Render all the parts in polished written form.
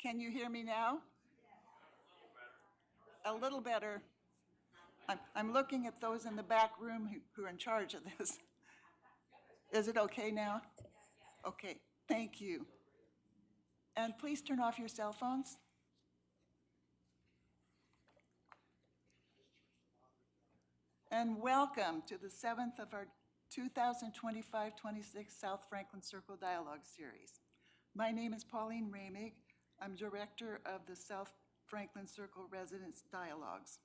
Can you hear me now? A little better. I'm looking at those in the back room who are in charge of this. Is it okay now? Okay, thank you. And please turn off your cell phones. And welcome to the 7th of our 2025-26 South Franklin Circle Dialogue Series. My name is Pauline Ramig. I'm director of the South Franklin Circle Residents Dialogues.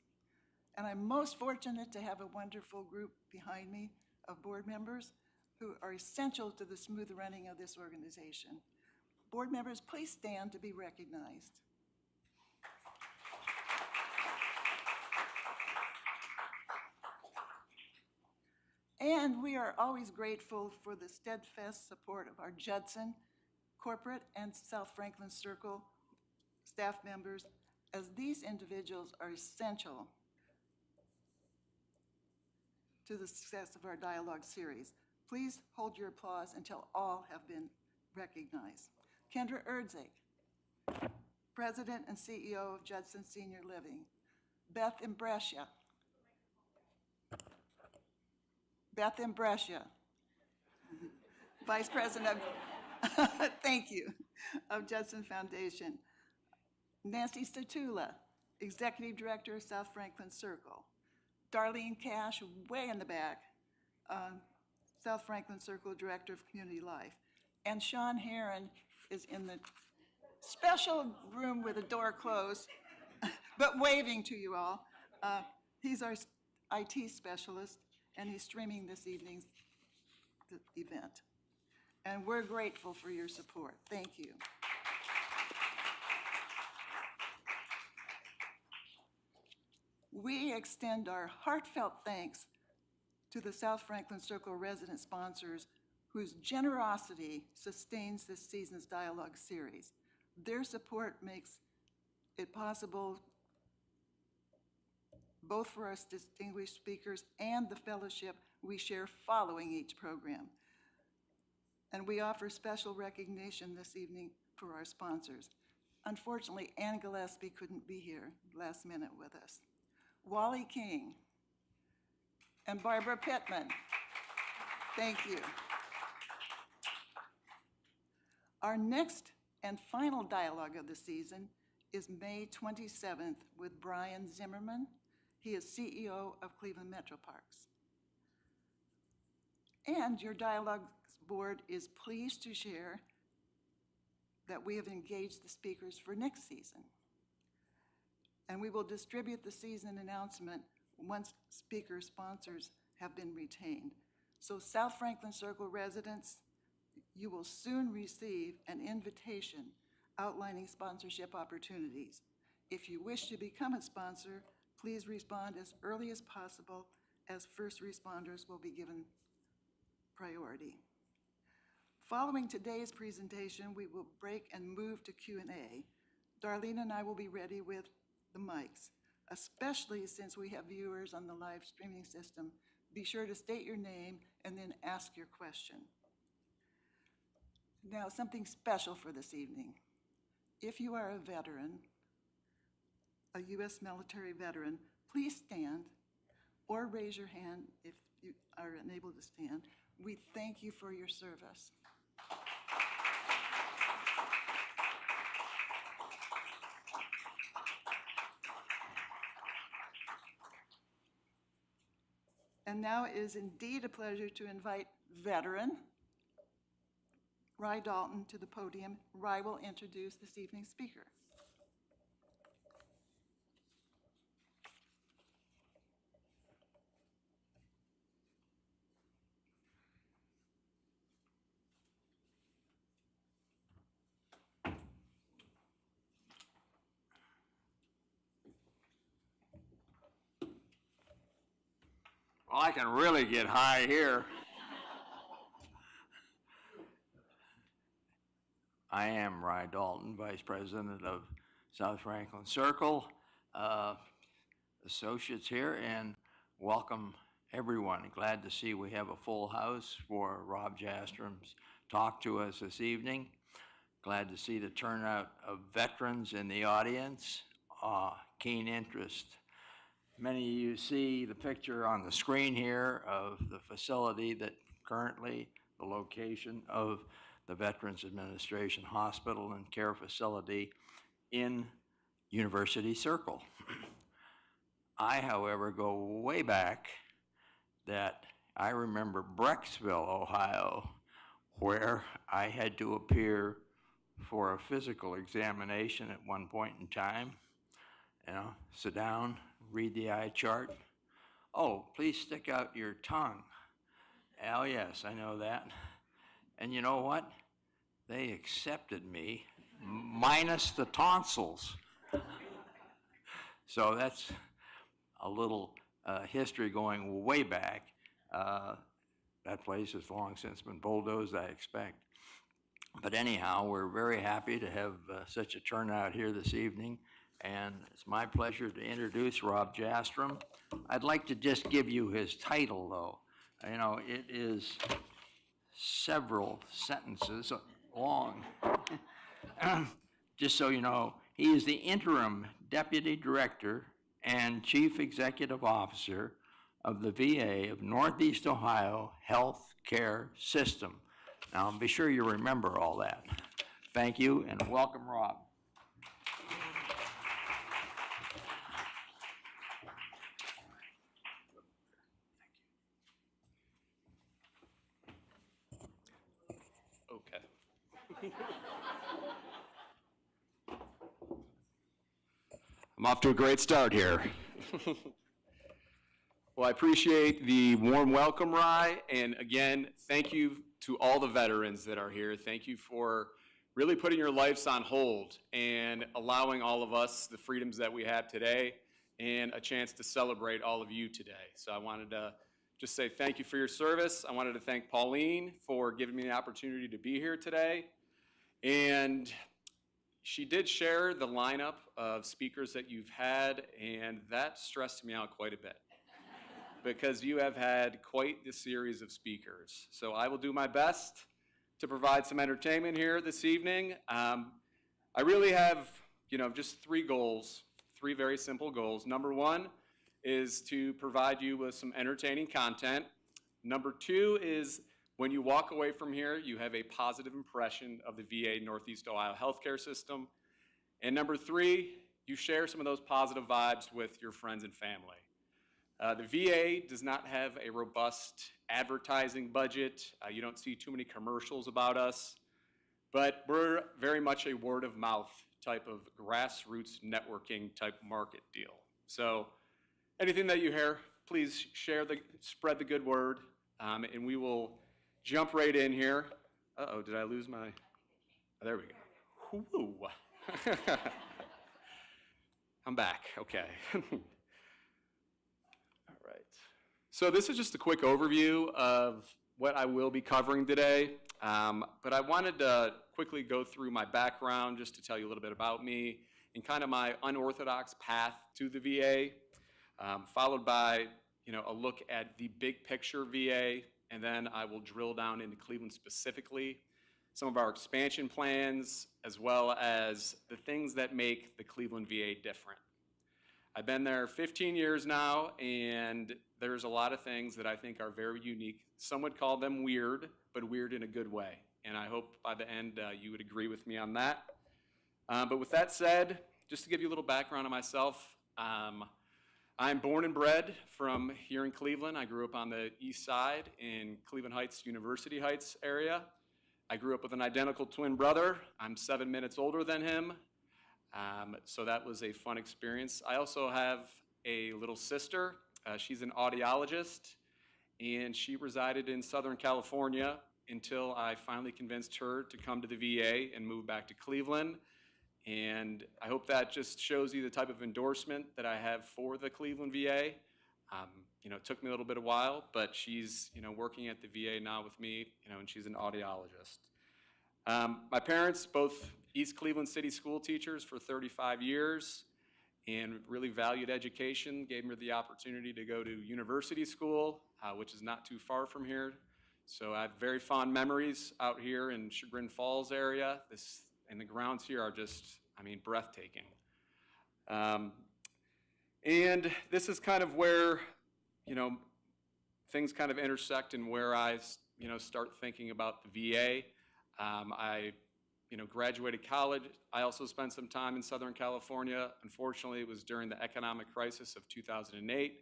And I'm most fortunate to have a wonderful group behind me of board members who are essential to the smooth running of this organization. Board members, please stand to be recognized. And we are always grateful for the steadfast support of our Judson corporate and South Franklin Circle staff members, as these individuals are essential to the success of our dialogue series. Please hold your applause until all have been recognized. Kendra Erdzig, President and CEO of Judson Senior Living. Beth Imbrescia. Vice President of, thank you, of Judson Foundation. Nancy Statula, Executive Director of South Franklin Circle. Darlene Cash, way in the back, South Franklin Circle Director of Community Life. And Sean Heron is in the special room with the door closed, but waving to you all. He's our IT specialist, and he's streaming this evening's event. And we're grateful for your support. Thank you. We extend our heartfelt thanks to the South Franklin Circle resident sponsors whose generosity sustains this season's dialogue series. Their support makes it possible both for us distinguished speakers and the fellowship we share following each program. And we offer special recognition this evening for our sponsors. Unfortunately, Ann Gillespie couldn't be here last minute with us. Wally King and Barbara Pittman, thank you. Our next and final dialogue of the season is May 27th with Brian Zimmerman. He is CEO of Cleveland Metro Parks. And your dialogue board is pleased to share that we have engaged the speakers for next season. And we will distribute the season announcement once speaker sponsors have been retained. So South Franklin Circle residents, you will soon receive an invitation outlining sponsorship opportunities. If you wish to become a sponsor, please respond as early as possible, as first responders will be given priority. Following today's presentation, we will break and move to Q&A. Darlene and I will be ready with the mics, especially since we have viewers on the live streaming system. Be sure to state your name and then ask your question. Now, something special for this evening. If you are a veteran, a U.S. military veteran, please stand or raise your hand if you are unable to stand. We thank you for your service. And now it is indeed a pleasure to invite veteran Rye Dalton to the podium. Rye will introduce this evening's speaker. Well, I can really get high here. I am Rye Dalton, Vice President of South Franklin Circle, associates here, and welcome everyone. Glad to see we have a full house for Rob Jastromb's talk to us this evening. Glad to see the turnout of veterans in the audience, keen interest. Many of you see the picture on the screen here of the facility that currently, the location of the Veterans Administration Hospital and Care Facility in University Circle. I, however, go way back that I remember Brecksville, Ohio, where I had to appear for a physical examination at one point in time. You know, sit down, read the eye chart. Oh, please stick out your tongue. Oh, yes, I know that. And you know what? They accepted me, minus the tonsils. So that's a little history going way back. That place has long since been bulldozed, I expect. But anyhow, we're very happy to have such a turnout here this evening, and it's my pleasure to introduce Rob Jastromb. I'd like to just give you his title, though. You know, it is several sentences long. Just so you know, he is the interim Deputy Director and Chief Executive Officer of the VA of Northeast Ohio Health Care System. Now, be sure you remember all that. Thank you, and welcome, Rob. Okay. I'm off to a great start here. Well, I appreciate the warm welcome, Rye, and again, thank you to all the veterans that are here. Thank you for really putting your lives on hold and allowing all of us the freedoms that we have today and a chance to celebrate all of you today. So I wanted to just say thank you for your service. I wanted to thank Pauline for giving me the opportunity to be here today. And she did share the lineup of speakers that you've had, and that stressed me out quite a bit because you have had quite the series of speakers. So I will do my best to provide some entertainment here this evening. I really have, just three goals, three very simple goals. Number one is to provide you with some entertaining content. Number two is when you walk away from here, you have a positive impression of the VA Northeast Ohio healthcare system. And number three, you share some of those positive vibes with your friends and family. The VA does not have a robust advertising budget. You don't see too many commercials about us, but we're very much a word of mouth type of grassroots networking type market deal. So anything that you hear, please spread the good word, and we will jump right in here. Uh-oh, did I lose my, oh, there we go. Woo. I'm back, okay. All right. So this is just a quick overview of what I will be covering today, but I wanted to quickly go through my background just to tell you a little bit about me and kind of my unorthodox path to the VA, followed by a look at the big picture VA, and then I will drill down into Cleveland specifically, some of our expansion plans, as well as the things that make the Cleveland VA different. I've been there 15 years now, and there's a lot of things that I think are very unique. Some would call them weird, but weird in a good way. And I hope by the end you would agree with me on that. But with that said, just to give you a little background on myself, I'm born and bred from here in Cleveland. I grew up on the east side in Cleveland Heights, University Heights area. I grew up with an identical twin brother. I'm 7 minutes older than him. So that was a fun experience. I also have a little sister. She's an audiologist, and she resided in Southern California until I finally convinced her to come to the VA and move back to Cleveland. And I hope that just shows you the type of endorsement that I have for the Cleveland VA. It took me a little bit of while, but she's working at the VA now with me, and she's an audiologist. My parents, both East Cleveland City school teachers for 35 years, and really valued education, gave me the opportunity to go to university school, which is not too far from here. So I have very fond memories out here in Chagrin Falls area. This and the grounds here are just, I mean, breathtaking. And this is kind of where, you know, things kind of intersect and where I, you know, start thinking about the VA. I, you know, graduated college. I also spent some time in Southern California. Unfortunately, it was during the economic crisis of 2008.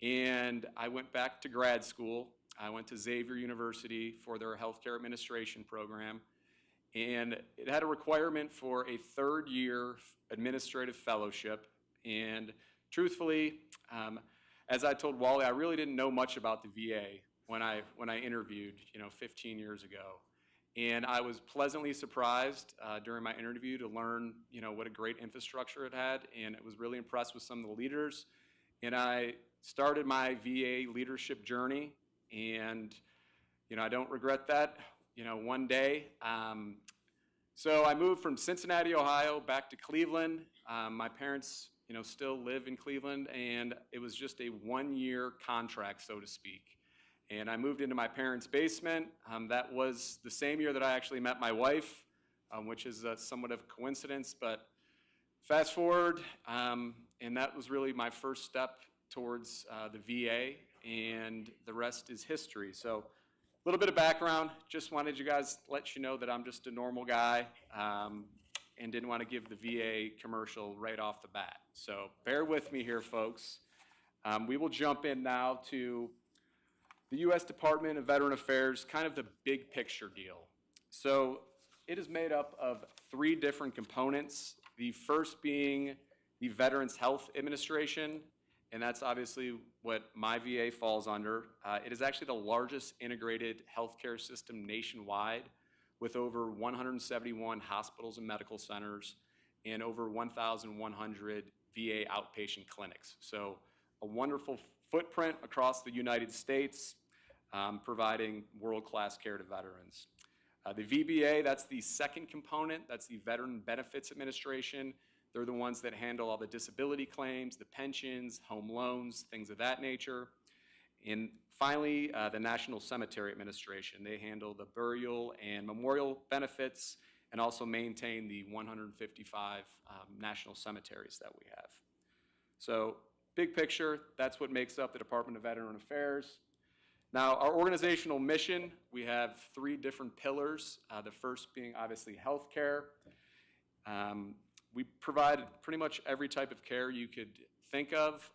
And I went back to grad school. I went to Xavier University for their healthcare administration program. And it had a requirement for a third-year administrative fellowship. And truthfully, as I told Wally, I really didn't know much about the VA when I interviewed, you know, 15 years ago. And I was pleasantly surprised during my interview to learn, you know, what a great infrastructure it had, and I was really impressed with some of the leaders. And I started my VA leadership journey, and, you know, I don't regret that, you know, one day. So I moved from Cincinnati, Ohio, back to Cleveland. My parents, you know, still live in Cleveland, and it was just a one-year contract, so to speak. And I moved into my parents' basement. That was the same year that I actually met my wife, which is somewhat of a coincidence, but fast forward, and that was really my first step towards the VA, and the rest is history. So a little bit of background, just wanted you guys to let you know that I'm just a normal guy, and didn't want to give the VA commercial right off the bat. So bear with me here, folks. We will jump in now to the U.S. Department of Veteran Affairs, kind of the big picture deal. So it is made up of 3 different components. The first being the Veterans Health Administration, and that's obviously what my VA falls under. It is actually the largest integrated healthcare system nationwide, with over 171 hospitals and medical centers and over 1,100 VA outpatient clinics. So a wonderful footprint across the United States, providing world-class care to veterans. The VBA, that's the second component. That's the Veteran Benefits Administration. They're the ones that handle all the disability claims, the pensions, home loans, things of that nature. And finally, the National Cemetery Administration. They handle the burial and memorial benefits and also maintain the 155 national cemeteries that we have. So big picture, that's what makes up the Department of Veteran Affairs. Now, our organizational mission, we have 3 different pillars, the first being obviously healthcare. We provide pretty much every type of care you could think of.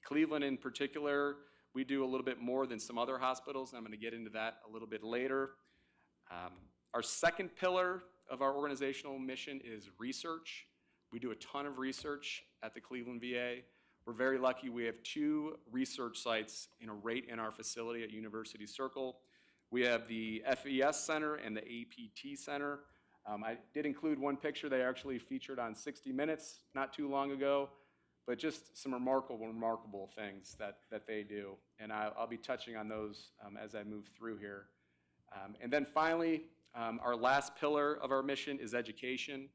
Cleveland in particular, we do a little bit more than some other hospitals, and I'm going to get into that a little bit later. Our second pillar of our organizational mission is research. We do a ton of research at the Cleveland VA. We're very lucky we have 2 research sites right in our facility at University Circle. We have the FES Center and the APT Center. I did include one picture they actually featured on 60 Minutes not too long ago, but just some remarkable things that they do. And I'll be touching on those as I move through here. And then finally, our last pillar of our mission is education.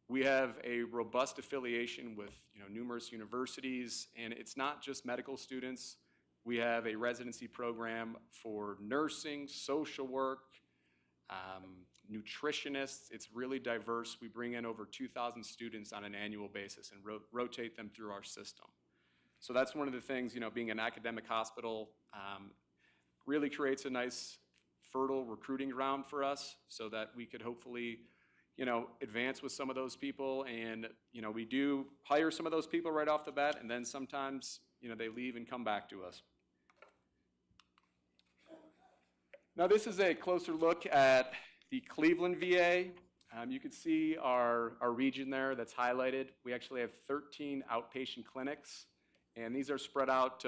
We have a robust affiliation with numerous universities, and it's not just medical students. We have a residency program for nursing, social work, nutritionists. It's really diverse. We bring in over 2,000 students on an annual basis and rotate them through our system. So that's one of the things, being an academic hospital really creates a nice, fertile recruiting ground for us so that we could hopefully advance with some of those people. And, we do hire some of those people right off the bat, and then sometimes, they leave and come back to us. Now, this is a closer look at the Cleveland VA. You can see our region there that's highlighted. We actually have 13 outpatient clinics, and these are spread out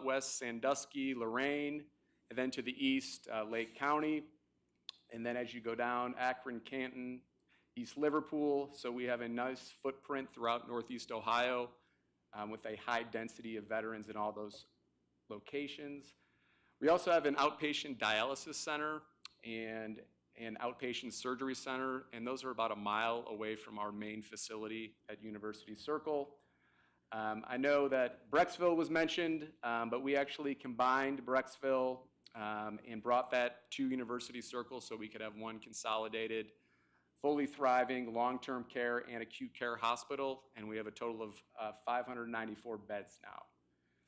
west, Sandusky, Lorain, and then to the east, Lake County. And then as you go down, Akron, Canton, East Liverpool. So we have a nice footprint throughout Northeast Ohio with a high density of veterans in all those locations. We also have an outpatient dialysis center and an outpatient surgery center, and those are about a mile away from our main facility at University Circle. I know that Brecksville was mentioned, but we actually combined Brecksville and brought that to University Circle so we could have one consolidated fully thriving long-term care and acute care hospital, and we have a total of 594 beds now.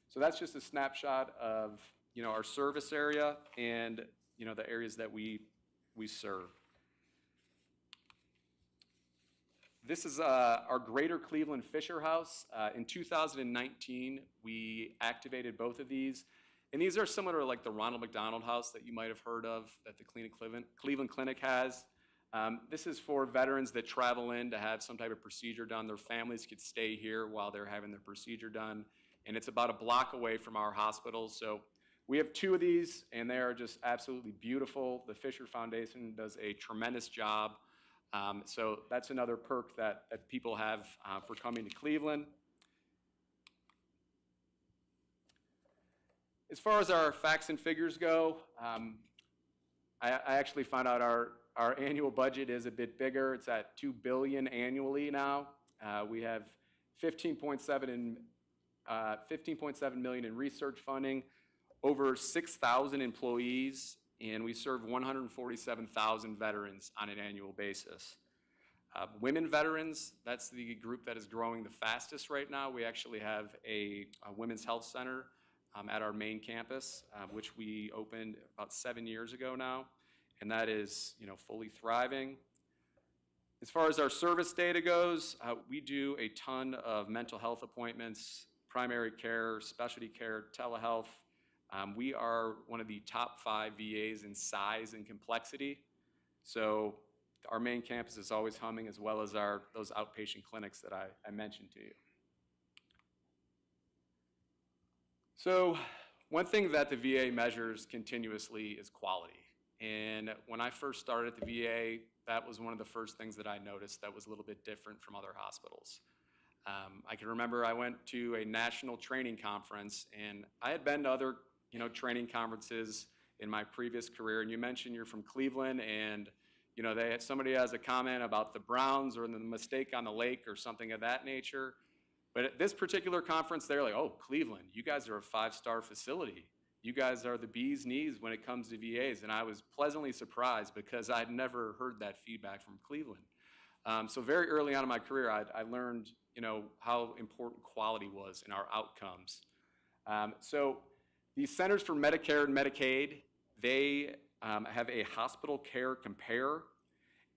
So that's just a snapshot of, our service area and, the areas that we serve. This is our Greater Cleveland Fisher House. In 2019, we activated both of these. And these are similar to like the Ronald McDonald House that you might have heard of that the Cleveland Clinic has. This is for veterans that travel in to have some type of procedure done. Their families could stay here while they're having their procedure done. And it's about a block away from our hospital. So we have 2 of these, and they are just absolutely beautiful. The Fisher Foundation does a tremendous job. So that's another perk that people have for coming to Cleveland. As far as our facts and figures go, I actually found out our annual budget is a bit bigger. It's at $2 billion annually now. We have $15.7 million in research funding, over 6,000 employees, and we serve 147,000 veterans on an annual basis. Women veterans, that's the group that is growing the fastest right now. We actually have a women's health center at our main campus, which we opened about 7 years ago now, and that is, fully thriving. As far as our service data goes, we do a ton of mental health appointments, primary care, specialty care, telehealth. We are one of the top 5 VAs in size and complexity. So our main campus is always humming, as well as those outpatient clinics that I mentioned to you. So one thing that the VA measures continuously is quality. And when I first started at the VA, that was one of the first things that I noticed that was a little bit different from other hospitals. I can remember I went to a national training conference, and I had been to other training conferences in my previous career, and you mentioned you're from Cleveland, and somebody has a comment about the Browns or the mistake on the lake or something of that nature. But at this particular conference, they're like, oh, Cleveland, you guys are a 5-star facility. You guys are the bee's knees when it comes to VAs. And I was pleasantly surprised because I'd never heard that feedback from Cleveland. So very early on in my career, I learned how important quality was in our outcomes. So the Centers for Medicare and Medicaid, they have a hospital care compare.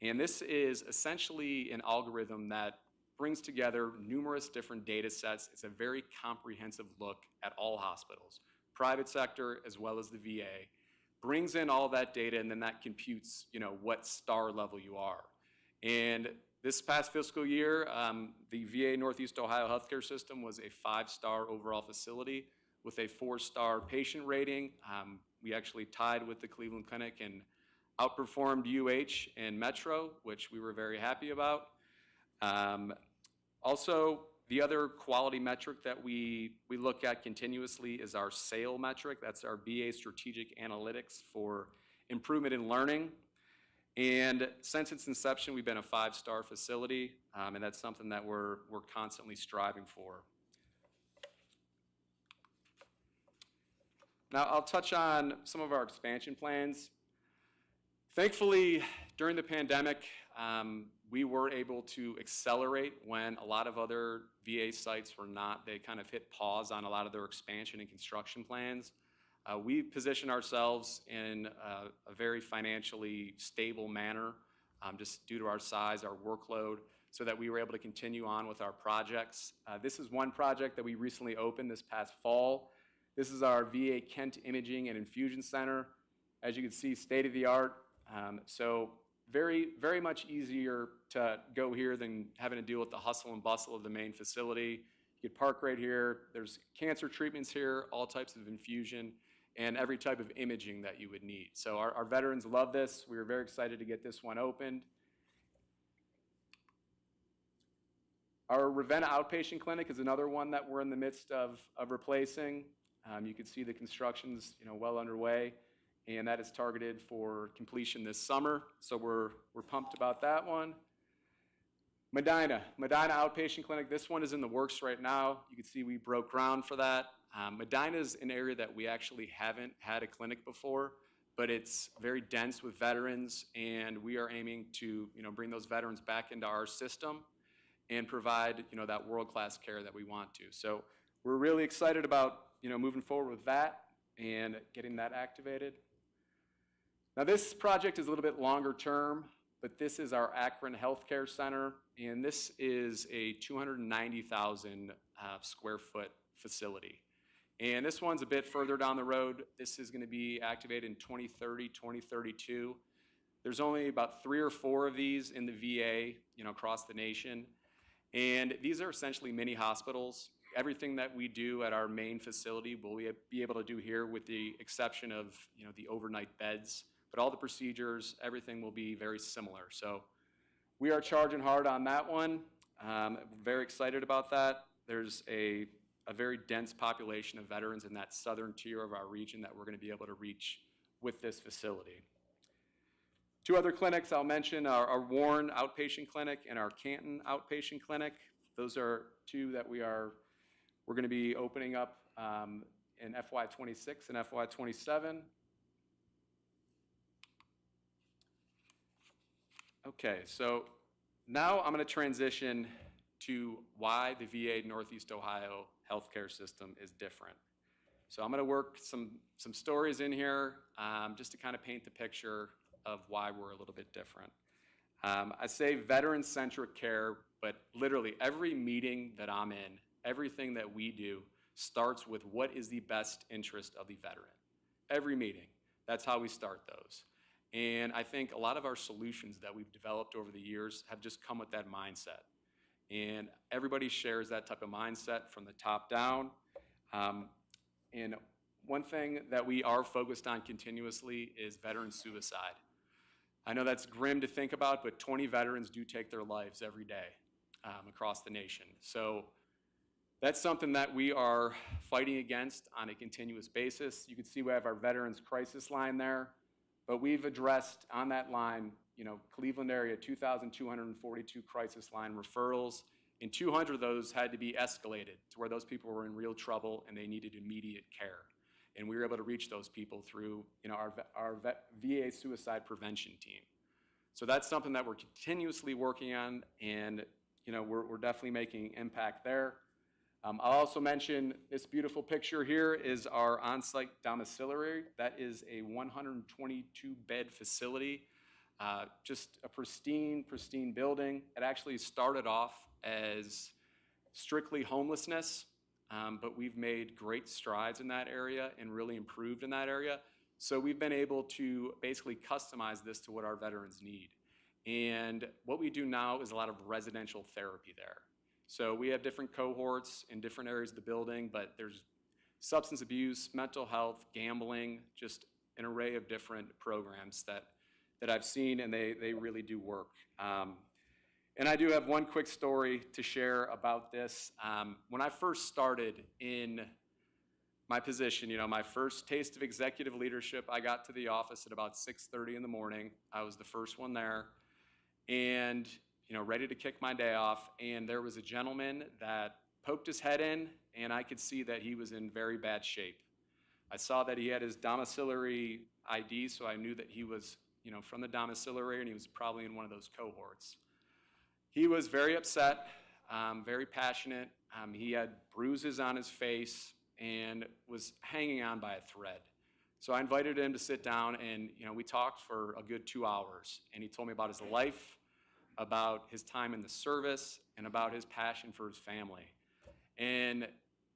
And this is essentially an algorithm that brings together numerous different data sets. It's a very comprehensive look at all hospitals, private sector as well as the VA, brings in all that data, and then that computes what star level you are. And this past fiscal year, the VA Northeast Ohio Healthcare System was a 5-star overall facility with a 4-star patient rating. We actually tied with the Cleveland Clinic and outperformed UH and Metro, which we were very happy about. Also, the other quality metric that we look at continuously is our SAIL metric. That's our VA Strategic Analytics for Improvement in Learning. And since its inception, we've been a 5-star facility, and that's something that we're constantly striving for. Now, I'll touch on some of our expansion plans. Thankfully, during the pandemic, we were able to accelerate when a lot of other VA sites were not. They kind of hit pause on a lot of their expansion and construction plans. We position ourselves in a very financially stable manner, just due to our size, our workload, so that we were able to continue on with our projects. This is one project that we recently opened this past fall. This is our VA Kent Imaging and Infusion Center. As you can see, state-of-the-art. So very, very much easier to go here than having to deal with the hustle and bustle of the main facility. You could park right here. There's cancer treatments here, all types of infusion, and every type of imaging that you would need. So our veterans love this. We were very excited to get this one opened. Our Ravenna Outpatient Clinic is another one that we're in the midst of replacing. You can see the construction's well underway, and that is targeted for completion this summer. So we're pumped about that one. Medina Outpatient Clinic, this one is in the works right now. You can see we broke ground for that. Medina is an area that we actually haven't had a clinic before, but it's very dense with veterans, and we are aiming to, bring those veterans back into our system and provide, that world-class care that we want to. So we're really excited about, moving forward with that and getting that activated. Now this project is a little bit longer term, but this is our Akron Healthcare Center, and this is a 290,000 square foot facility. And this one's a bit further down the road. This is going to be activated in 2030, 2032. There's only about 3 or 4 of these in the VA, across the nation. And these are essentially mini hospitals. Everything that we do at our main facility we'll be able to do here, with the exception of, the overnight beds. But all the procedures, everything will be very similar. So we are charging hard on that one. Very excited about that. There's a very dense population of veterans in that southern tier of our region that we're going to be able to reach with this facility. 2 other clinics I'll mention are our Warren Outpatient Clinic and our Canton Outpatient Clinic. Those are 2 that we're going to be opening up in FY26 and FY27. Okay, so now I'm going to transition to why the VA Northeast Ohio healthcare system is different. So I'm going to work some stories in here just to kind of paint the picture of why we're a little bit different. I say veteran-centric care, but literally every meeting that I'm in, everything that we do starts with what is the best interest of the veteran. Every meeting, that's how we start those. And I think a lot of our solutions that we've developed over the years have just come with that mindset. And everybody shares that type of mindset from the top down. And one thing that we are focused on continuously is veteran suicide. I know that's grim to think about, but 20 veterans do take their lives every day across the nation. So that's something that we are fighting against on a continuous basis. You can see we have our Veterans Crisis Line there, but we've addressed on that line, Cleveland area, 2,242 crisis line referrals, and 200 of those had to be escalated to where those people were in real trouble and they needed immediate care. And we were able to reach those people through our VA suicide prevention team. So that's something that we're continuously working on, and we're definitely making impact there. I'll also mention this beautiful picture here is our on-site domiciliary. That is a 122-bed facility, just a pristine building. It actually started off as strictly homelessness, but we've made great strides in that area and really improved in that area. So we've been able to basically customize this to what our veterans need. And what we do now is a lot of residential therapy there. So we have different cohorts in different areas of the building, but there's substance abuse, mental health, gambling, just an array of different programs that I've seen, and they really do work. And I do have one quick story to share about this. When I first started in my position, my first taste of executive leadership, I got to the office at about 6:30 in the morning. I was the first one there, and ready to kick my day off. And there was a gentleman that poked his head in, and I could see that he was in very bad shape. I saw that he had his domiciliary ID, so I knew that he was, from the domiciliary, and he was probably in one of those cohorts. He was very upset, very passionate. He had bruises on his face and was hanging on by a thread. So I invited him to sit down, and we talked for a good 2 hours. And he told me about his life, about his time in the service, and about his passion for his family. And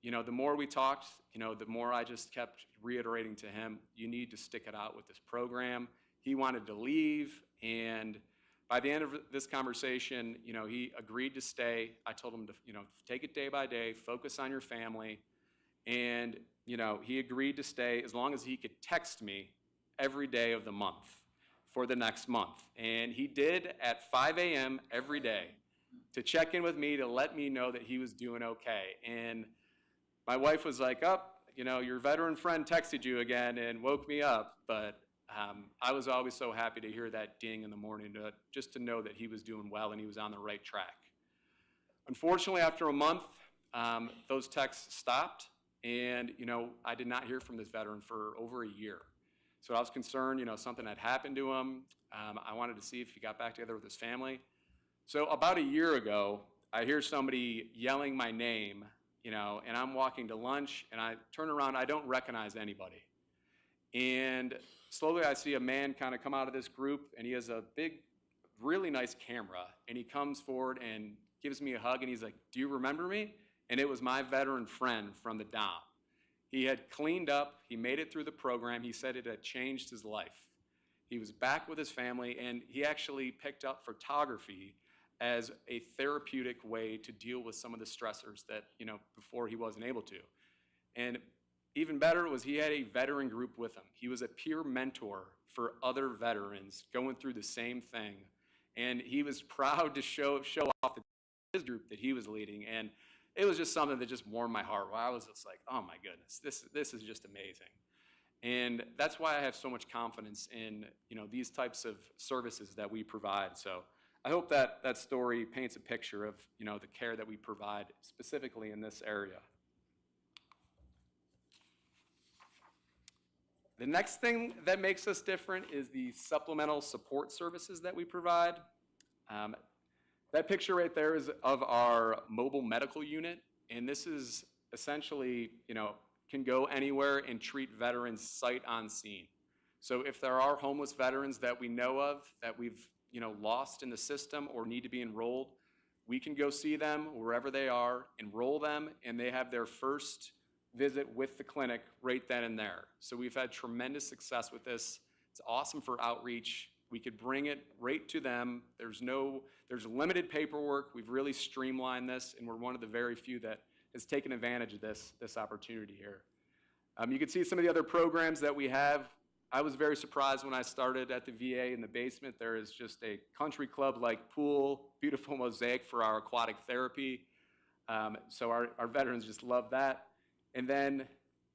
the more we talked, the more I just kept reiterating to him, you need to stick it out with this program. He wanted to leave, and by the end of this conversation, he agreed to stay. I told him to, take it day by day, focus on your family. And, he agreed to stay as long as he could text me every day of the month for the next month. And he did at 5 a.m. every day to check in with me to let me know that he was doing okay. And my wife was like, your veteran friend texted you again and woke me up. But I was always so happy to hear that ding in the morning, just to know that he was doing well and he was on the right track. Unfortunately, after a month, those texts stopped, and I did not hear from this veteran for over a year. So I was concerned, something had happened to him. I wanted to see if he got back together with his family. So about a year ago, I hear somebody yelling my name, and I'm walking to lunch, and I turn around, I don't recognize anybody. And slowly I see a man kind of come out of this group, and he has a big, really nice camera, and he comes forward and gives me a hug, and he's like, "Do you remember me?" And it was my veteran friend from the Dom. He had cleaned up, he made it through the program, he said it had changed his life. He was back with his family, and he actually picked up photography as a therapeutic way to deal with some of the stressors that, before he wasn't able to. And even better was he had a veteran group with him. He was a peer mentor for other veterans going through the same thing. And he was proud to show off his group that he was leading. And it was just something that just warmed my heart. Where I was just like, oh my goodness, this is just amazing. And that's why I have so much confidence in these types of services that we provide. So I hope that that story paints a picture of the care that we provide specifically in this area. The next thing that makes us different is the supplemental support services that we provide. That picture right there is of our mobile medical unit, and this is essentially, can go anywhere and treat veterans sight unseen. So if there are homeless veterans that we know of that we've lost in the system or need to be enrolled, we can go see them wherever they are, enroll them, and they have their first visit with the clinic right then and there. So we've had tremendous success with this. It's awesome for outreach. We could bring it right to them. There's limited paperwork. We've really streamlined this, and we're one of the very few that has taken advantage of this opportunity here. You can see some of the other programs that we have. I was very surprised when I started at the VA in the basement. There is just a country club-like pool, beautiful mosaic for our aquatic therapy. So our veterans just love that. And then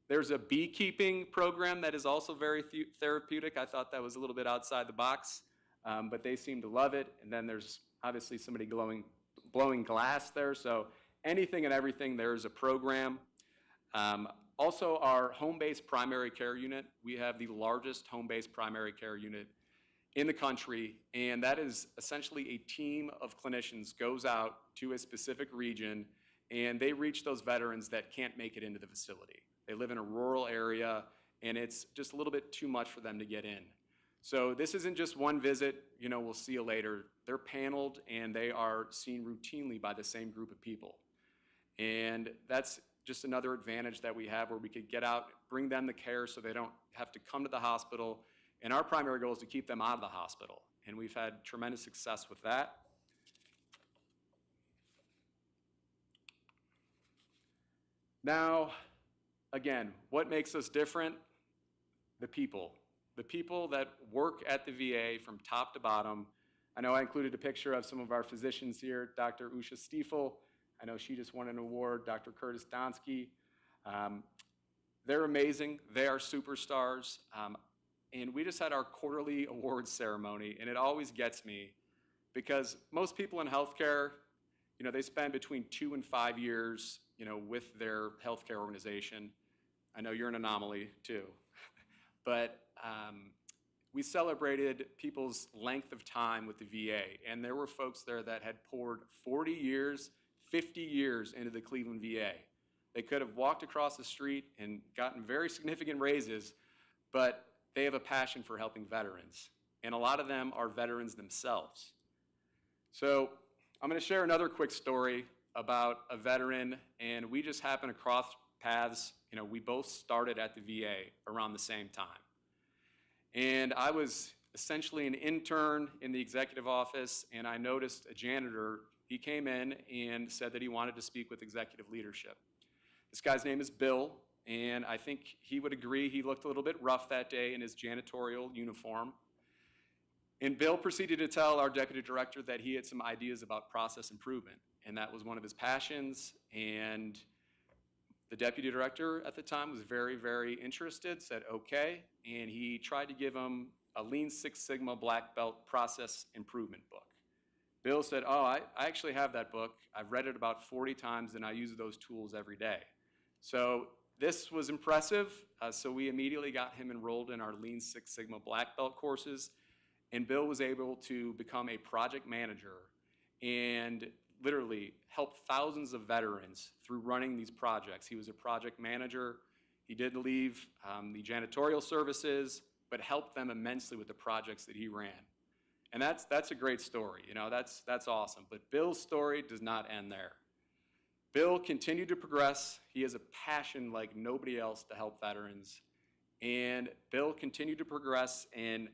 there's a beekeeping program that is also very therapeutic. I thought that was a little bit outside the box, but they seem to love it. And then there's obviously somebody blowing glass there. So anything and everything, there's a program. Also, our home-based primary care unit, we have the largest home-based primary care unit in the country, and that is essentially a team of clinicians goes out to a specific region, and they reach those veterans that can't make it into the facility. They live in a rural area, and it's just a little bit too much for them to get in. So this isn't just one visit, we'll see you later. They're paneled, and they are seen routinely by the same group of people. And that's just another advantage that we have where we could get out, bring them the care so they don't have to come to the hospital. And our primary goal is to keep them out of the hospital. And we've had tremendous success with that. Now, again, what makes us different? The people. The people that work at the VA from top to bottom. I know I included a picture of some of our physicians here, Dr. Usha Stiefel. I know she just won an award, Dr. Curtis Donsky. They're amazing. They are superstars. And we just had our quarterly awards ceremony, and it always gets me because most people in healthcare, they spend between 2 and 5 years, with their healthcare organization. I know you're an anomaly too. But we celebrated people's length of time with the VA, and there were folks there that had poured 40 years, 50 years into the Cleveland VA. They could have walked across the street and gotten very significant raises, but they have a passion for helping veterans. And a lot of them are veterans themselves. So I'm going to share another quick story about a veteran, and we just happened to cross paths. We both started at the VA around the same time. And I was essentially an intern in the executive office, and I noticed a janitor. He came in and said that he wanted to speak with executive leadership. This guy's name is Bill, and I think he would agree he looked a little bit rough that day in his janitorial uniform. And Bill proceeded to tell our deputy director that he had some ideas about process improvement, and that was one of his passions. And the deputy director at the time was very, very interested, said okay, and he tried to give him a Lean Six Sigma Black Belt process improvement book. Bill said, oh, I actually have that book. I've read it about 40 times, and I use those tools every day. So this was impressive, so we immediately got him enrolled in our Lean Six Sigma Black Belt courses, and Bill was able to become a project manager and literally help thousands of veterans through running these projects. He was a project manager. He did leave the janitorial services, but helped them immensely with the projects that he ran. And that's a great story, you know, that's awesome. But Bill's story does not end there. Bill continued to progress. He has a passion like nobody else to help veterans. And Bill continued to progress, and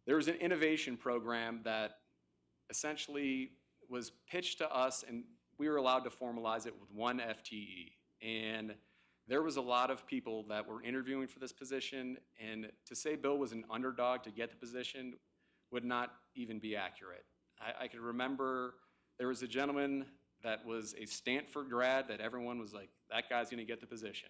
there was an innovation program that essentially was pitched to us, and we were allowed to formalize it with 1 FTE. And there was a lot of people that were interviewing for this position, and to say Bill was an underdog to get the position would not even be accurate. I could remember there was a gentleman that was a Stanford grad that everyone was like, that guy's gonna get the position.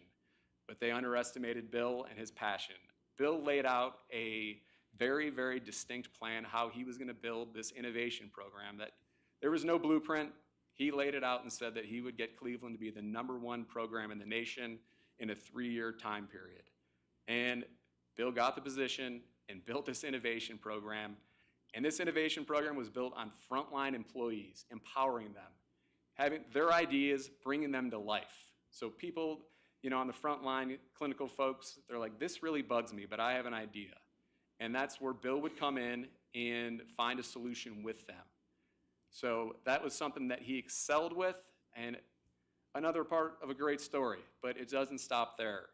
But they underestimated Bill and his passion. Bill laid out a very, very distinct plan how he was gonna build this innovation program that there was no blueprint. He laid it out and said that he would get Cleveland to be the #1 program in the nation in a 3-year time period. And Bill got the position and built this innovation program. And this innovation program was built on frontline employees, empowering them, having their ideas, bringing them to life. So people, you know, on the front line, clinical folks, they're like, this really bugs me, but I have an idea. And that's where Bill would come in and find a solution with them. So that was something that he excelled with, and another part of a great story, but it doesn't stop there.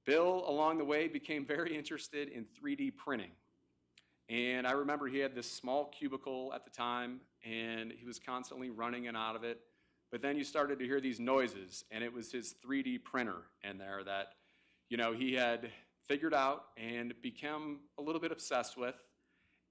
Bill, along the way, became very interested in 3D printing. And I remember he had this small cubicle at the time, and he was constantly running in and out of it. But then you started to hear these noises, and it was his 3D printer in there that, you know, he had figured out and become a little bit obsessed with.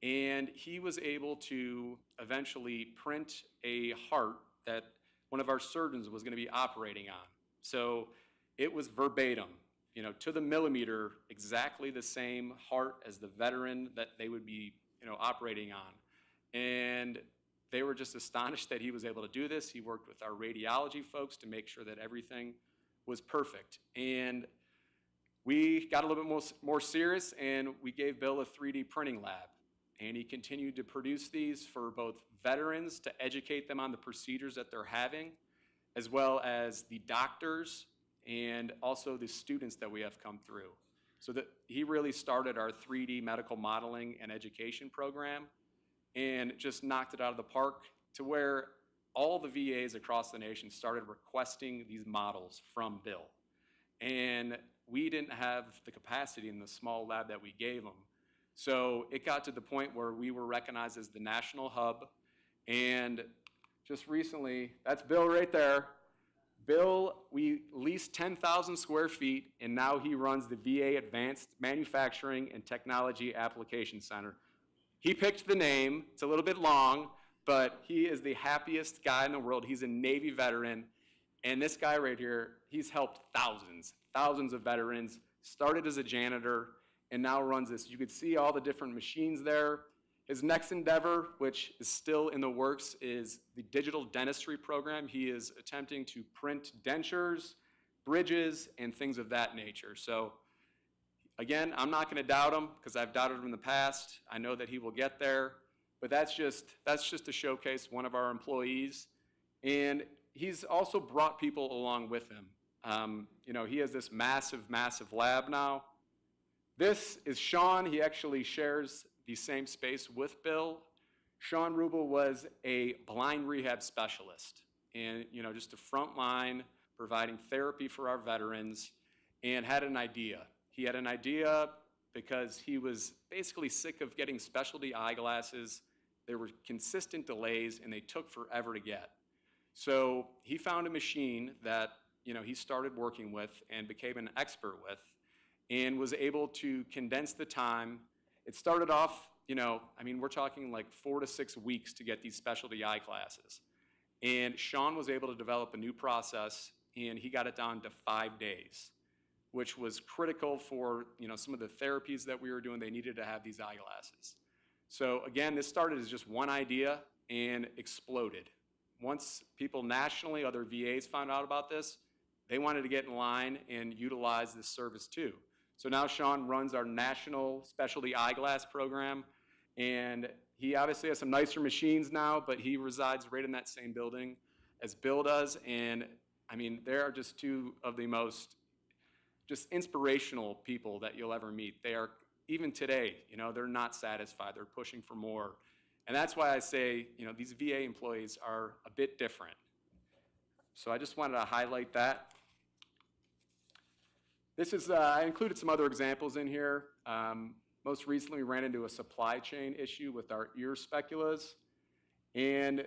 And he was able to eventually print a heart that one of our surgeons was going to be operating on. So it was verbatim, you know, to the millimeter, exactly the same heart as the veteran that they would be, you know, operating on. And they were just astonished that he was able to do this. He worked with our radiology folks to make sure that everything was perfect. And we got a little bit more serious, and we gave Bill a 3D printing lab. And he continued to produce these for both veterans to educate them on the procedures that they're having, as well as the doctors and also the students that we have come through. So that he really started our 3D medical modeling and education program and just knocked it out of the park to where all the VAs across the nation started requesting these models from Bill. And we didn't have the capacity in the small lab that we gave them. So it got to the point where we were recognized as the national hub. And just recently, that's Bill right there. Bill, we leased 10,000 square feet, and now he runs the VA Advanced Manufacturing and Technology Application Center. He picked the name. It's a little bit long, but he is the happiest guy in the world. He's a Navy veteran, and this guy right here, he's helped thousands of veterans, started as a janitor, and now runs this. You could see all the different machines there. His next endeavor, which is still in the works, is the digital dentistry program. He is attempting to print dentures, bridges, and things of that nature. So again, I'm not going to doubt him because I've doubted him in the past. I know that he will get there, but that's just to showcase one of our employees. And he's also brought people along with him. You know, he has this massive lab now. This is Sean. He actually shares the same space with Bill. Sean Rubel was a blind rehab specialist and, you know, just a front line providing therapy for our veterans, and had an idea. He had an idea because he was basically sick of getting specialty eyeglasses. There were consistent delays and they took forever to get. So he found a machine that, you know, he started working with and became an expert with, and was able to condense the time. It started off, you know, I mean, we're talking like 4 to 6 weeks to get these specialty eye classes. And Sean was able to develop a new process, and he got it down to 5 days, which was critical for, you know, some of the therapies that we were doing. They needed to have these eyeglasses. So again, this started as just one idea and exploded. Once people nationally, other VAs found out about this, they wanted to get in line and utilize this service too. So now Sean runs our national specialty eyeglass program, and he obviously has some nicer machines now, but he resides right in that same building as Bill does, and I mean, they are just two of the most just inspirational people that you'll ever meet. They are, even today, you know, they're not satisfied, they're pushing for more. And that's why I say, you know, these VA employees are a bit different. So I just wanted to highlight that. This is, I included some other examples in here. Most recently, we ran into a supply chain issue with our ear speculas. And,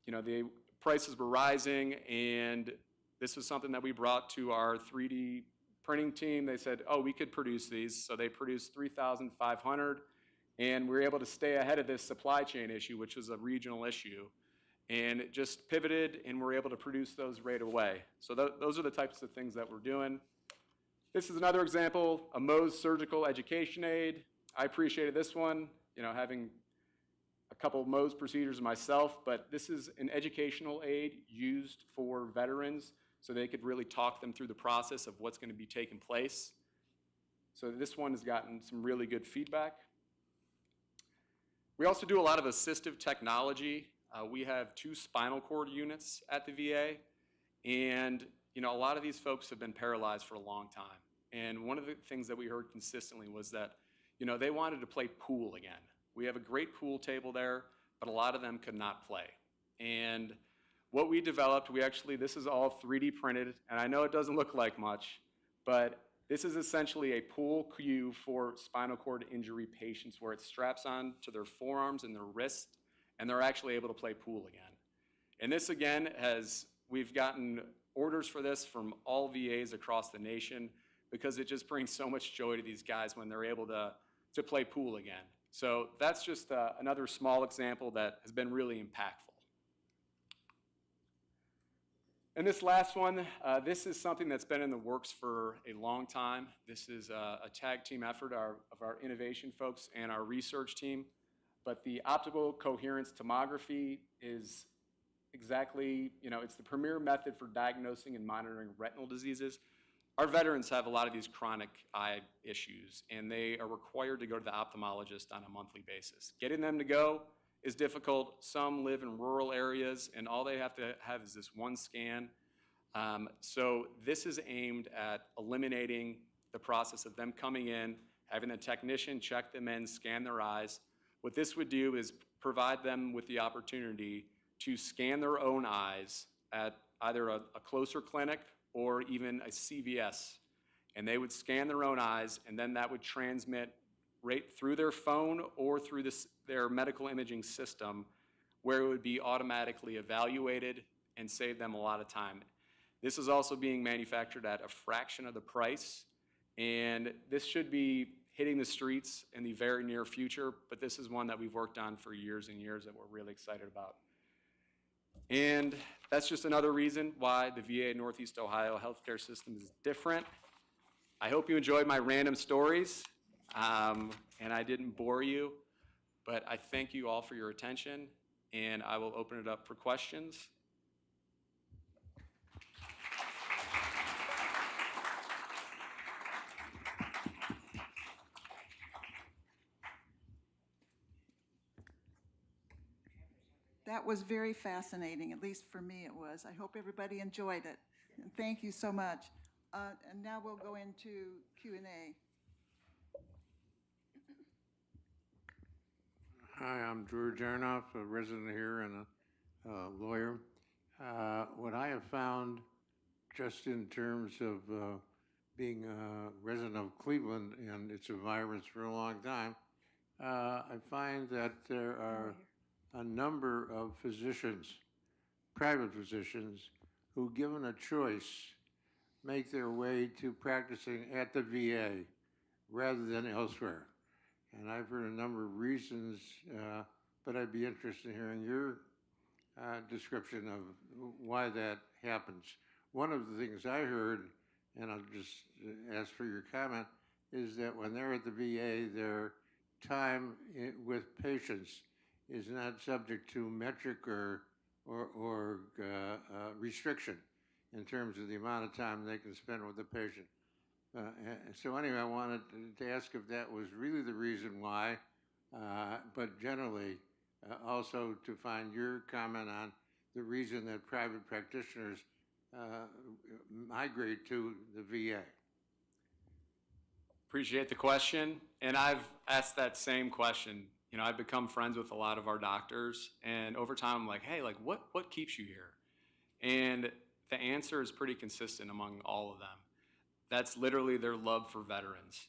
you know, the prices were rising, and this was something that we brought to our 3D printing team. They said, oh, we could produce these. So they produced 3,500, and we were able to stay ahead of this supply chain issue, which was a regional issue. And it just pivoted, and we're able to produce those right away. So those are the types of things that we're doing. This is another example, a Mohs surgical education aid. I appreciated this one, you know, having a couple of Mohs procedures myself, but this is an educational aid used for veterans so they could really talk them through the process of what's going to be taking place. So this one has gotten some really good feedback. We also do a lot of assistive technology. We have 2 spinal cord units at the VA, and you know, a lot of these folks have been paralyzed for a long time. And one of the things that we heard consistently was that, you know, they wanted to play pool again. We have a great pool table there, but a lot of them could not play. And what we developed, this is all 3D printed, and I know it doesn't look like much, but this is essentially a pool cue for spinal cord injury patients where it straps on to their forearms and their wrist, and they're actually able to play pool again. And this again we've gotten orders for this from all VAs across the nation because it just brings so much joy to these guys when they're able to play pool again. So that's just another small example that has been really impactful. And this last one, this is something that's been in the works for a long time. This is a tag team effort of our innovation folks and our research team. But the optical coherence tomography is exactly, you know, it's the premier method for diagnosing and monitoring retinal diseases. Our veterans have a lot of these chronic eye issues, and they are required to go to the ophthalmologist on a monthly basis. Getting them to go is difficult. Some live in rural areas, and all they have to have is this one scan. So this is aimed at eliminating the process of them coming in, having the technician check them in, scan their eyes. What this would do is provide them with the opportunity to scan their own eyes at either a closer clinic or even a CVS. And they would scan their own eyes, and then that would transmit right through their phone or through their medical imaging system, where it would be automatically evaluated and save them a lot of time. This is also being manufactured at a fraction of the price, and this should be hitting the streets in the very near future, but this is one that we've worked on for years and years that we're really excited about. And that's just another reason why the VA Northeast Ohio healthcare system is different. I hope you enjoyed my random stories, and I didn't bore you, but I thank you all for your attention, and I will open it up for questions. That was very fascinating, at least for me it was. I hope everybody enjoyed it. And thank you so much. And now we'll go into Q&A. Hi, I'm Drew Jarnoff, a resident here and a lawyer. What I have found, just in terms of being a resident of Cleveland and its environs for a long time, I find that there are a number of physicians, private physicians, who, given a choice, make their way to practicing at the VA rather than elsewhere. And I've heard a number of reasons, but I'd be interested in hearing your description of why that happens. One of the things I heard, and I'll just ask for your comment, is that when they're at the VA, their time with patients is not subject to metric or restriction. in terms of the amount of time they can spend with the patient. So anyway, I wanted to ask if that was really the reason why, but generally also to find your comment on the reason that private practitioners migrate to the VA. Appreciate the question, and I've asked that same question. You know, I've become friends with a lot of our doctors, and over time I'm like, hey, like what keeps you here? And the answer is pretty consistent among all of them. That's literally their love for veterans.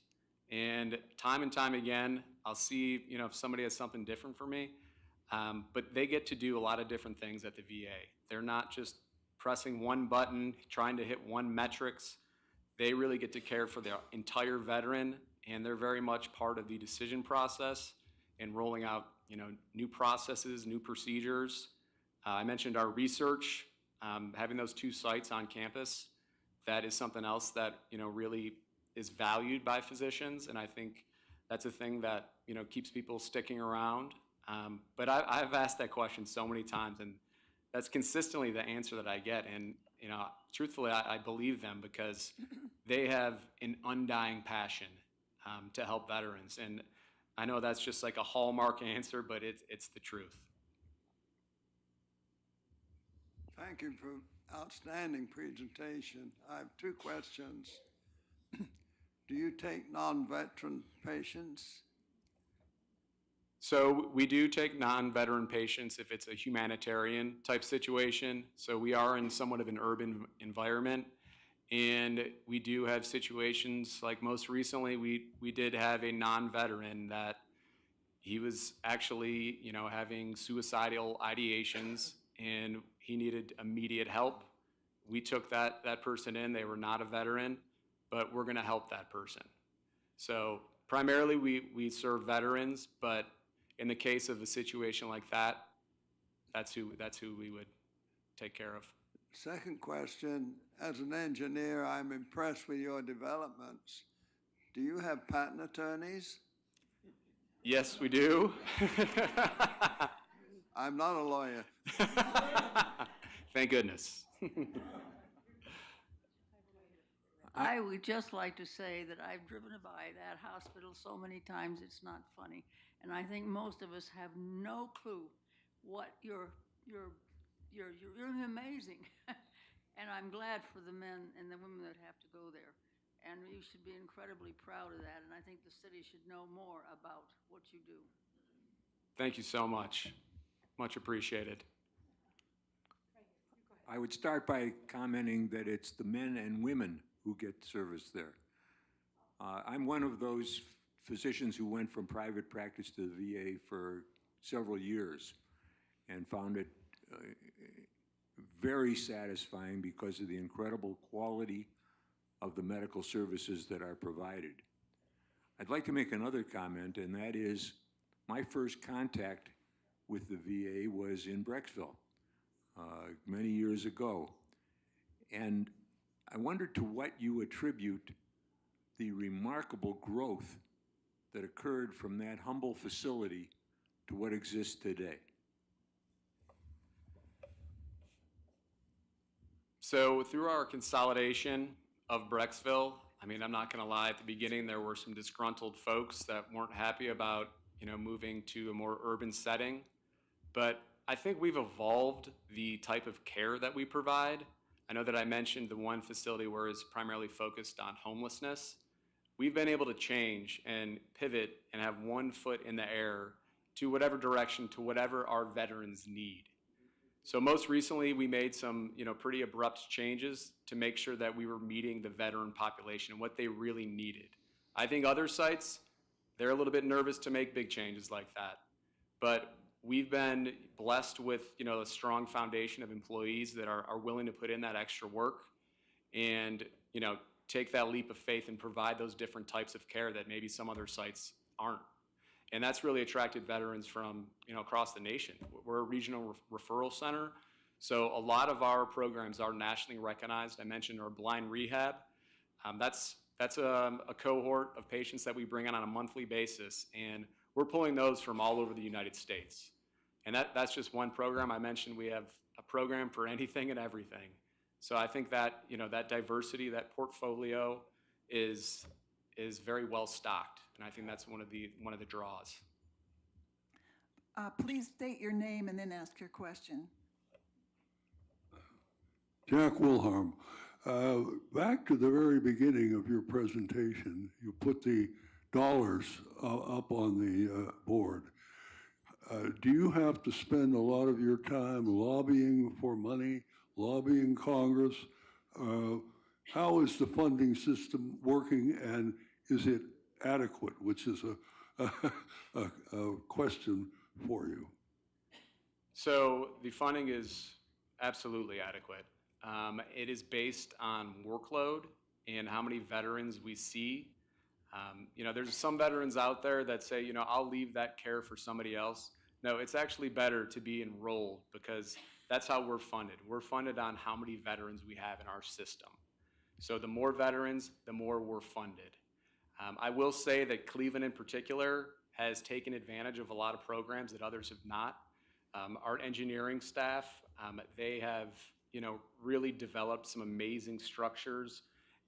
And time again, I'll see, you know, if somebody has something different for me, but they get to do a lot of different things at the VA. They're not just pressing one button, trying to hit one metrics. They really get to care for the entire veteran, and they're very much part of the decision process and rolling out, you know, new processes, new procedures. I mentioned our research, having those 2 sites on campus. That is something else that, you know, really is valued by physicians, and I think that's a thing that, you know, keeps people sticking around. But I've asked that question so many times, and that's consistently the answer that I get. And, you know, truthfully, I believe them because they have an undying passion to help veterans. And I know that's just like a hallmark answer, but it's the truth. Thank you for outstanding presentation. I have 2 questions. Do you take non-veteran patients? So we do take non-veteran patients if it's a humanitarian type situation. So we are in somewhat of an urban environment, and we do have situations like most recently we did have a non-veteran that he was actually, you know, having suicidal ideations and he needed immediate help. We took that person in. They were not a veteran, but we're going to help that person. So primarily we serve veterans, but in the case of a situation like that, that's who we would take care of. Second question, as an engineer, I'm impressed with your developments. Do you have patent attorneys? Yes, we do. I'm not a lawyer. Thank goodness. I would just like to say that I've driven by that hospital so many times it's not funny. And I think most of us have no clue what you're amazing. And I'm glad for the men and the women that have to go there. And you should be incredibly proud of that. And I think the city should know more about what you do. Thank you so much. Much appreciated. I would start by commenting that it's the men and women who get service there. I'm one of those physicians who went from private practice to the VA for several years and found it very satisfying because of the incredible quality of the medical services that are provided. I'd like to make another comment, and that is my first contact with the VA was in Brecksville many years ago. And I wonder to what you attribute the remarkable growth that occurred from that humble facility to what exists today. So through our consolidation of Brecksville, I mean, I'm not going to lie, at the beginning there were some disgruntled folks that weren't happy about, you know, moving to a more urban setting. But I think we've evolved the type of care that we provide. I know that I mentioned the one facility where it's primarily focused on homelessness. We've been able to change and pivot and have one foot in the air to whatever direction, to whatever our veterans need. So most recently, we made some, you know, pretty abrupt changes to make sure that we were meeting the veteran population and what they really needed. I think other sites, they're a little bit nervous to make big changes like that. But we've been blessed with, you know, a strong foundation of employees that are willing to put in that extra work and, you know, take that leap of faith and provide those different types of care that maybe some other sites aren't. And that's really attracted veterans from, you know, across the nation. We're a regional referral center, so a lot of our programs are nationally recognized. I mentioned our blind rehab. That's a cohort of patients that we bring on a monthly basis, and we're pulling those from all over the United States. And that's just one program. I mentioned we have a program for anything and everything. So I think that, that diversity, that portfolio is very well stocked, and I think that's one of the draws. Please state your name and then ask your question. Jack Wilhelm, back to the very beginning of your presentation, you put the dollars up on the board. Do you have to spend a lot of your time lobbying for money, lobbying Congress? How is the funding system working, and is it adequate, which is a question for you? So the funding is absolutely adequate. It is based on workload and how many veterans we see. There's some veterans out there that say, I'll leave that care for somebody else. No, it's actually better to be enrolled because that's how we're funded. We're funded on how many veterans we have in our system. So the more veterans, the more we're funded. I will say that Cleveland in particular has taken advantage of a lot of programs that others have not. Our engineering staff, they have, really developed some amazing structures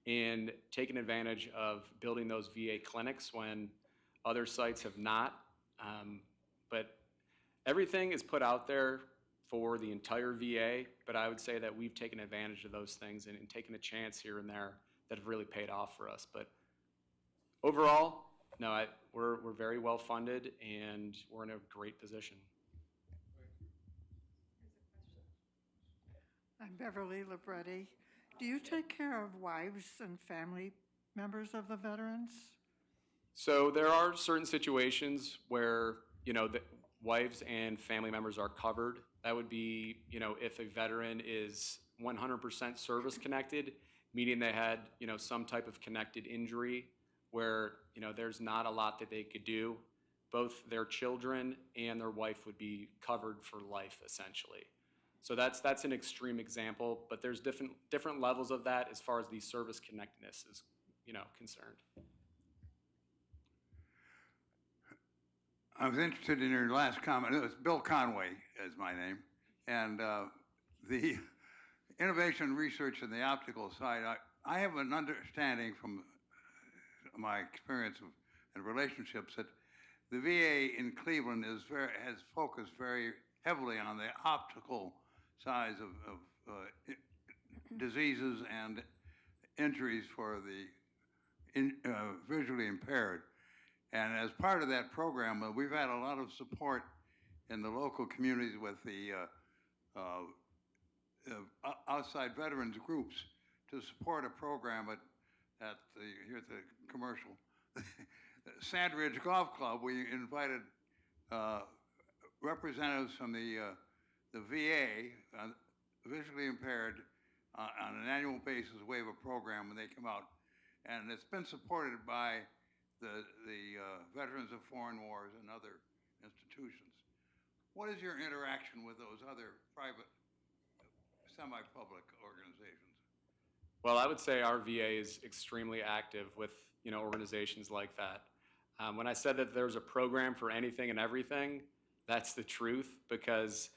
and taken advantage of building those VA clinics when other sites have not. But everything is put out there for the entire VA, but I would say that we've taken advantage of those things and taken a chance here and there that have really paid off for us. But overall, no, we're very well funded and we're in a great position. I'm Beverly Libretti. Do you take care of wives and family members of the veterans? So there are certain situations where, the wives and family members are covered. That would be, if a veteran is 100% service connected, meaning they had, some type of connected injury where, there's not a lot that they could do. Both their children and their wife would be covered for life, essentially. So that's an extreme example, but there's different levels of that as far as the service connectedness is, concerned. I was interested in your last comment. It was Bill Conway is my name. And the innovation research in the optical side, I have an understanding from my experience and relationships that the VA in Cleveland has focused very heavily on the optical size of diseases and injuries for the visually impaired. And as part of that program, we've had a lot of support in the local communities with the outside veterans groups to support a program here's the commercial, Sandridge Golf Club. We invited representatives from the VA, visually impaired, on an annual basis, waive a program when they come out. And it's been supported by the Veterans of Foreign Wars and other institutions. What is your interaction with those other private, semi-public organizations? Well, I would say our VA is extremely active with, organizations like that. When I said that there's a program for anything and everything, that's the truth because,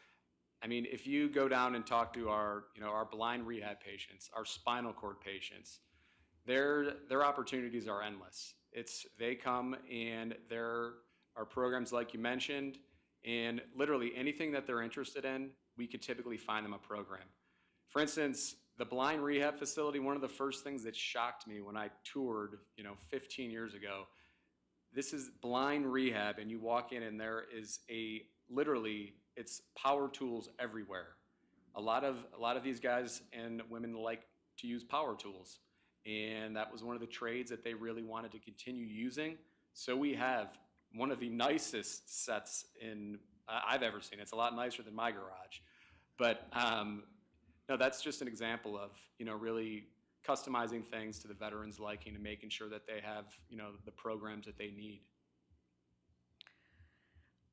if you go down and talk to our blind rehab patients, our spinal cord patients, their opportunities are endless. They come and there are programs like you mentioned, and literally anything that they're interested in, we could typically find them a program. For instance, the blind rehab facility, one of the first things that shocked me when I toured, 15 years ago, this is blind rehab, and you walk in and there is it's power tools everywhere. A lot of these guys and women like to use power tools, and that was one of the trades that they really wanted to continue using. So we have one of the nicest sets I've ever seen. It's a lot nicer than my garage, but no, that's just an example of really customizing things to the veterans' liking and making sure that they have the programs that they need.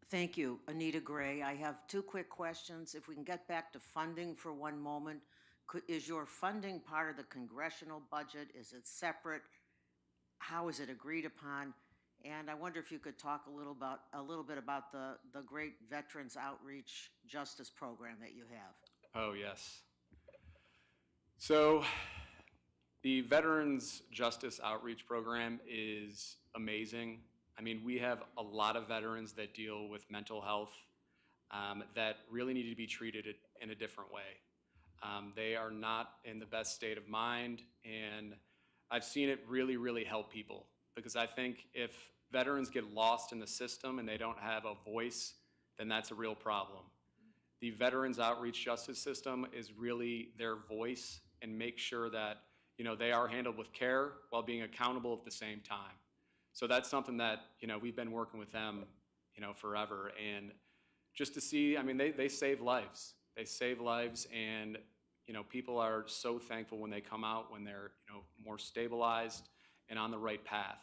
Thank you, Anita Gray. I have two quick questions. If we can get back to funding for one moment, is your funding part of the congressional budget? Is it separate? How is it agreed upon? And I wonder if you could talk a little bit about the great Veterans Outreach Justice Program that you have. Oh, yes. So the Veterans Justice Outreach Program is amazing. I mean, we have a lot of veterans that deal with mental health that really need to be treated in a different way. They are not in the best state of mind, and I've seen it really, really help people, because I think if veterans get lost in the system and they don't have a voice, then that's a real problem. The Veterans Outreach Justice System is really their voice, and make sure that, you know, they are handled with care while being accountable at the same time. So that's something that, you know, we've been working with them, you know, forever. And just to see, I mean, they save lives. They save lives, and, you know, people are so thankful when they come out, when they're, you know, more stabilized and on the right path.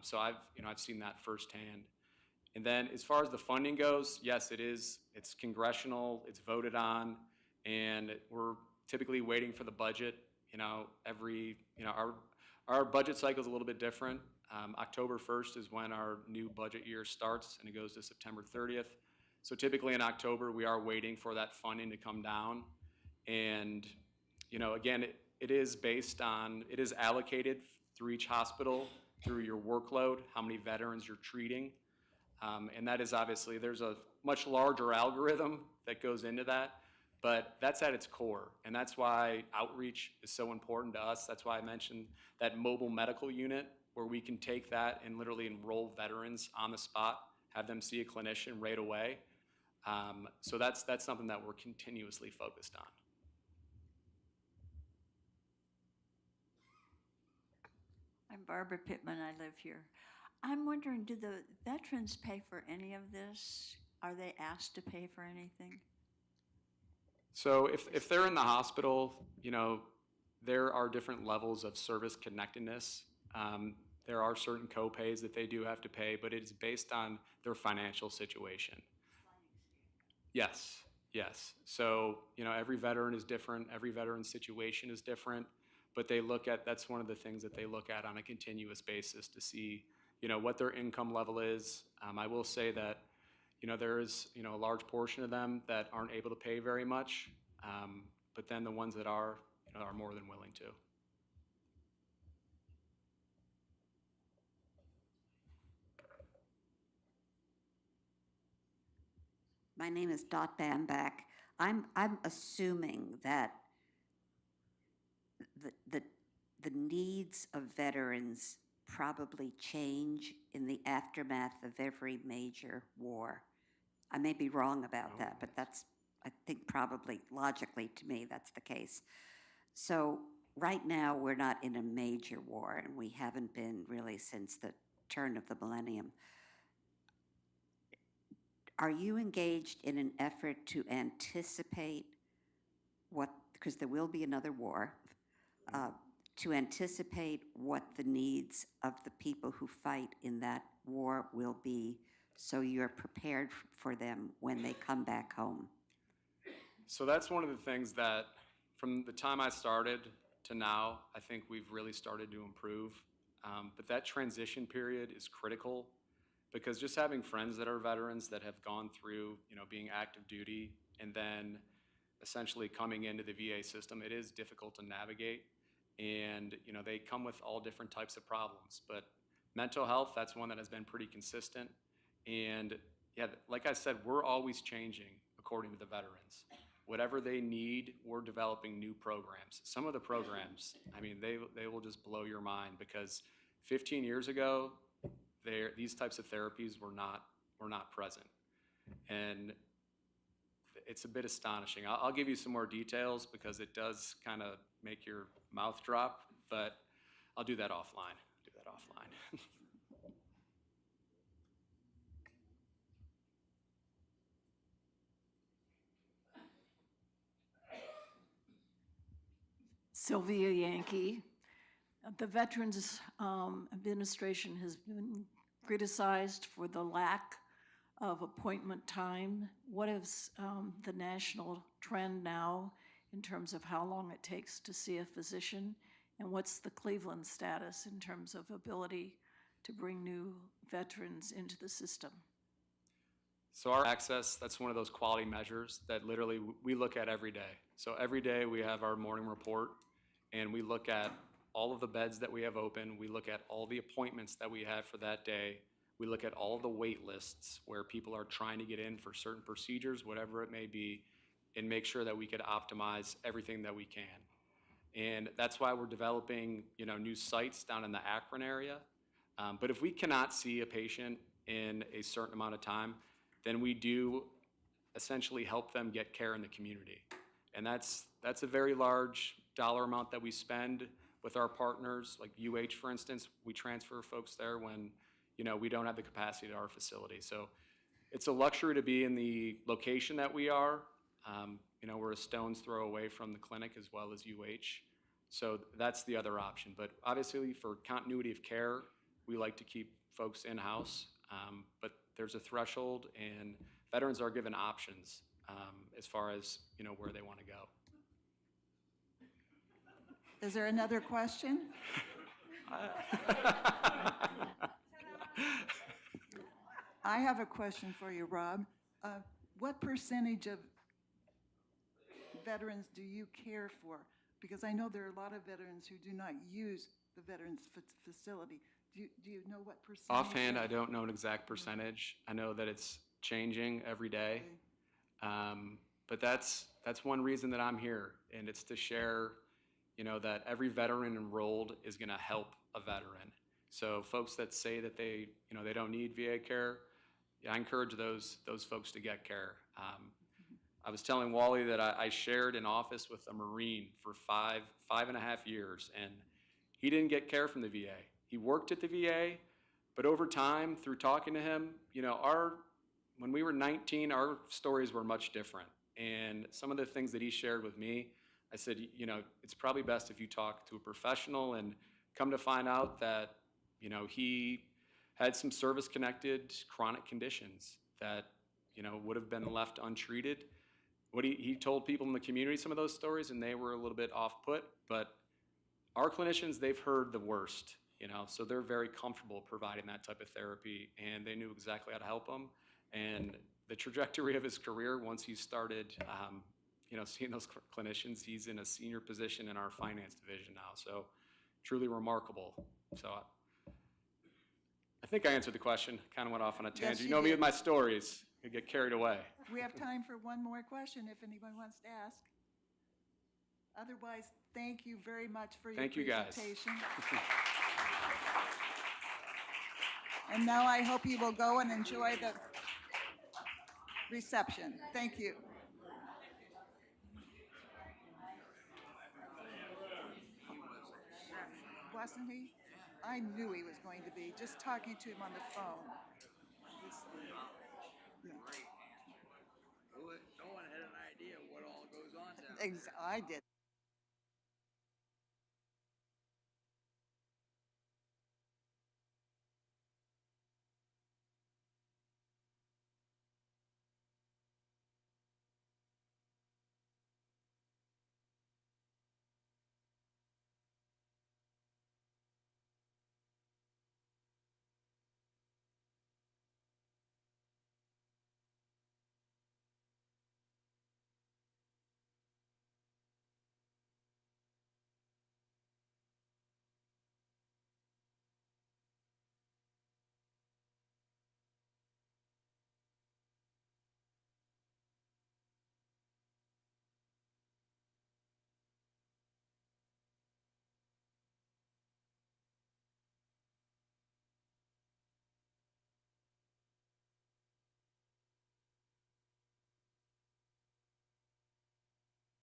So I've seen that firsthand. And then as far as the funding goes, yes, it's congressional, it's voted on, and we're typically waiting for the budget, you know, our budget cycle is a little bit different. October 1st is when our new budget year starts, and it goes to September 30th. So typically in October, we are waiting for that funding to come down. And, you know, again, it is allocated through each hospital, through your workload, how many veterans you're treating. And that is obviously, there's a much larger algorithm that goes into that, but that's at its core. And that's why outreach is so important to us. That's why I mentioned that mobile medical unit, where we can take that and literally enroll veterans on the spot, have them see a clinician right away. So that's something that we're continuously focused on. I'm Barbara Pittman, I live here. I'm wondering, do the veterans pay for any of this? Are they asked to pay for anything? So if they're in the hospital, you know, there are different levels of service connectedness. There are certain co-pays that they do have to pay, but it is based on their financial situation. Yes, yes. So, you know, every veteran is different, every veteran's situation is different, but that's one of the things that they look at on a continuous basis to see, you know, what their income level is. I will say that, you know, there is, you know, a large portion of them that aren't able to pay very much, but then the ones that are, you know, are more than willing to. My name is Dot Bamback. I'm assuming that the needs of veterans probably change in the aftermath of every major war. I may be wrong about that, but that's, I think, probably logically to me, that's the case. So right now, we're not in a major war, and we haven't been really since the turn of the millennium. Are you engaged in an effort to anticipate because there will be another war, to anticipate what the needs of the people who fight in that war will be, so you're prepared for them when they come back home? So that's one of the things that, from the time I started to now, I think we've really started to improve. But that transition period is critical, because just having friends that are veterans that have gone through, you know, being active duty and then essentially coming into the VA system, it is difficult to navigate. And, you know, they come with all different types of problems. But mental health, that's one that has been pretty consistent. And yeah, like I said, we're always changing according to the veterans. Whatever they need, we're developing new programs. Some of the programs, I mean, they will just blow your mind, because 15 years ago, these types of therapies were not present. And it's a bit astonishing. I'll give you some more details, because it does kind of make your mouth drop, but I'll do that offline. Sylvia Yankee. The Veterans Administration has been criticized for the lack of appointment time. What is the national trend now in terms of how long it takes to see a physician? And what's the Cleveland status in terms of ability to bring new veterans into the system? So our access, that's one of those quality measures that literally we look at every day. So every day we have our morning report, and we look at all of the beds that we have open. We look at all the appointments that we have for that day. We look at all the wait lists where people are trying to get in for certain procedures, whatever it may be, and make sure that we could optimize everything that we can. And that's why we're developing, new sites down in the Akron area. But if we cannot see a patient in a certain amount of time, then we do essentially help them get care in the community. And that's a very large dollar amount that we spend with our partners, like UH, for instance. We transfer folks there when, we don't have the capacity at our facility. So it's a luxury to be in the location that we are. We're a stone's throw away from the clinic as well as UH. So that's the other option. But obviously, for continuity of care, we like to keep folks in-house. But there's a threshold, and veterans are given options as far as, where they want to go. Is there another question? I have a question for you, Rob. What percentage of veterans do you care for? Because I know there are a lot of veterans who do not use the veterans facility. Do you know what percentage? Offhand, I don't know an exact percentage. I know that it's changing every day. But that's one reason that I'm here, and it's to share, that every veteran enrolled is going to help a veteran. So folks that say that they don't need VA care, I encourage those folks to get care. I was telling Wally that I shared an office with a Marine for five and a half years, and he didn't get care from the VA. He worked at the VA, but over time, through talking to him, when we were 19, our stories were much different. And some of the things that he shared with me, I said, it's probably best if you talk to a professional, and come to find out that, he had some service-connected chronic conditions that, would have been left untreated. He told people in the community some of those stories, and they were a little bit off-put, but our clinicians, they've heard the worst, so they're very comfortable providing that type of therapy, and they knew exactly how to help them. And the trajectory of his career, once he started, seeing those clinicians, he's in a senior position in our finance division now, so truly remarkable. So I think I answered the question, kind of went off on a tangent. Yes, You know me did. with my stories, I get carried away. We have time for one more question if anyone wants to ask. Otherwise, thank you very much for your presentation. Thank you, guys. And now I hope you will go and enjoy the reception. Thank you. Wasn't he? I knew he was going to be, just talking to him on the phone. No one had an idea what all goes on down there. I did.